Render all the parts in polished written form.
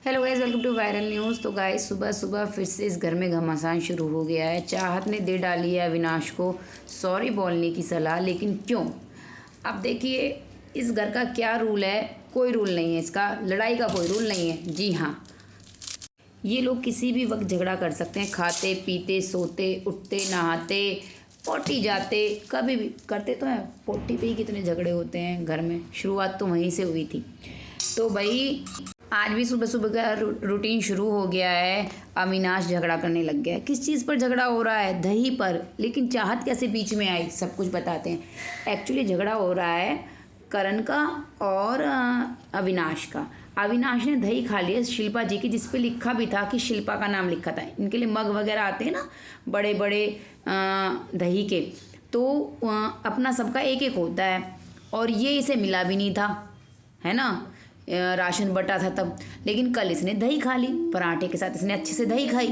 Hello guys, welcome to viral news. तो guys सुबह सुबह फिर से इस घर में घमासान शुरू हो गया है। चाहत ने दे डाली है अविनाश को सॉरी बोलने की सलाह, लेकिन क्यों? अब देखिए इस घर का क्या रूल है। कोई रूल नहीं है इसका, लड़ाई का कोई रूल नहीं है। जी हाँ, ये लोग किसी भी वक्त झगड़ा कर सकते हैं। खाते पीते सोते उठते नहाते पोटी जाते कभी भी करते तो हैं। पोटी पे ही कितने झगड़े होते हैं घर में, शुरुआत तो वहीं से हुई थी। तो भाई आज भी सुबह सुबह का रूटीन शुरू हो गया है। अविनाश झगड़ा करने लग गया है। किस चीज़ पर झगड़ा हो रहा है? दही पर। लेकिन चाहत कैसे बीच में आई, सब कुछ बताते हैं। एक्चुअली झगड़ा हो रहा है करण का और अविनाश का। अविनाश ने दही खा लिया शिल्पा जी की, जिस पे लिखा भी था कि शिल्पा का नाम लिखा था। इनके लिए मग वगैरह आते हैं ना बड़े बड़े दही के, तो अपना सबका एक एक होता है। और ये इसे मिला भी नहीं था, है ना, राशन बटा था तब। लेकिन कल इसने दही खा ली, पराठे के साथ इसने अच्छे से दही खाई।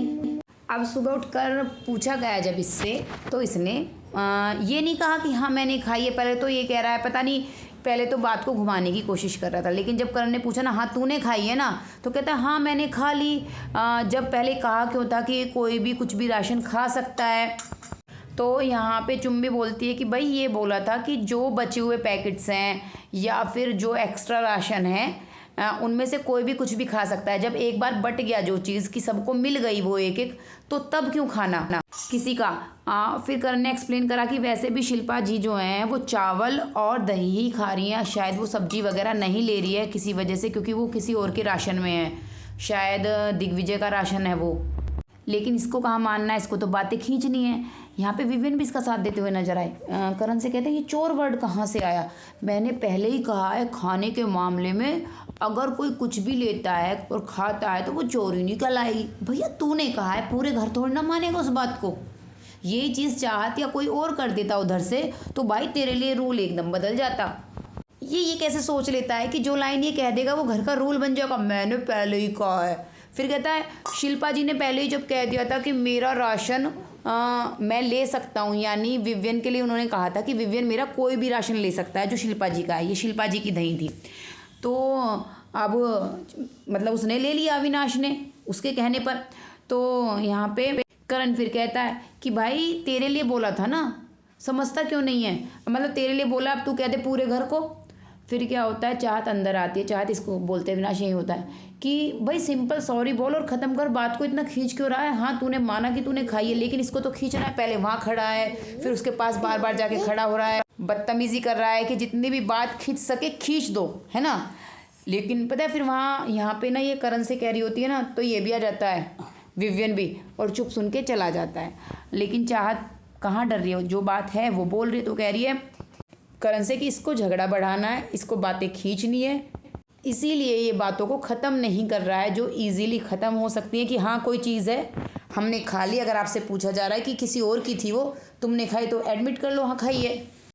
अब सुबह उठकर पूछा गया जब इससे, तो इसने ये नहीं कहा कि हाँ मैंने खाई है। पहले तो ये कह रहा है, पता नहीं, पहले तो बात को घुमाने की कोशिश कर रहा था। लेकिन जब करण ने पूछा ना, हाँ तूने खाई है ना, तो कहता है हाँ मैंने खा ली। जब पहले कहा क्यों था कि कोई भी कुछ भी राशन खा सकता है। तो यहाँ पे चुम्बी बोलती है कि भाई ये बोला था कि जो बचे हुए पैकेट्स हैं या फिर जो एक्स्ट्रा राशन है उनमें से कोई भी कुछ भी खा सकता है। जब एक बार बट गया जो चीज़ कि सबको मिल गई वो एक एक, तो तब क्यों खाना ना किसी का। फिर करण ने एक्सप्लेन करा कि वैसे भी शिल्पा जी जो हैं वो चावल और दही ही खा रही हैं। शायद वो सब्जी वगैरह नहीं ले रही है किसी वजह से, क्योंकि वो किसी और के राशन में है। शायद दिग्विजय का राशन है वो। लेकिन इसको कहाँ मानना है, इसको तो बातें खींचनी है। यहाँ पे विविन भी इसका साथ देते हुए नजर आए। करण से कहते हैं ये चोर वर्ड कहाँ से आया? मैंने पहले ही कहा है खाने के मामले में अगर कोई कुछ भी लेता है और खाता है तो वो चोरी निकल आएगी। भैया तूने कहा है, पूरे घर थोड़ी ना मानेगा उस बात को। यही चीज़ चाहत या कोई और कर देता उधर से तो भाई तेरे लिए रूल एकदम बदल जाता। ये कैसे सोच लेता है कि जो लाइन ये कह देगा वो घर का रूल बन जाएगा। मैंने पहले ही कहा है। फिर कहता है शिल्पा जी ने पहले ही जब कह दिया था कि मेरा राशन मैं ले सकता हूँ, यानी विवियन के लिए उन्होंने कहा था कि विवियन मेरा कोई भी राशन ले सकता है जो शिल्पा जी का है। ये शिल्पा जी की दही थी। तो अब मतलब उसने ले लिया अविनाश ने उसके कहने पर। तो यहाँ पे करण फिर कहता है कि भाई तेरे लिए बोला था ना, समझता क्यों नहीं है? मतलब तेरे लिए बोला, अब तू कहते पूरे घर को। फिर क्या होता है, चाहत अंदर आती है। चाहत इसको बोलते अविनाश यही होता है कि भाई सिंपल सॉरी बोल और ख़त्म कर बात को। इतना खींच क्यों रहा है? हाँ तूने माना कि तूने खाई है, लेकिन इसको तो खींचना है। पहले वहाँ खड़ा है, फिर उसके पास बार बार जाके खड़ा हो रहा है, बदतमीज़ी कर रहा है कि जितनी भी बात खींच सके खींच दो, है ना। लेकिन पता है फिर वहाँ यहाँ पे ना ये करण से कह रही होती है ना, तो ये भी आ जाता है विवियन भी, और चुप सुन के चला जाता है। लेकिन चाहत कहाँ डर रही है, जो बात है वो बोल रही है। तो कह रही है करण से कि इसको झगड़ा बढ़ाना है, इसको बातें खींचनी है, इसीलिए ये बातों को ख़त्म नहीं कर रहा है जो इजीली ख़त्म हो सकती है। कि हाँ कोई चीज़ है हमने खा ली, अगर आपसे पूछा जा रहा है कि किसी और की थी वो तुमने खाई, तो एडमिट कर लो हाँ खाई है।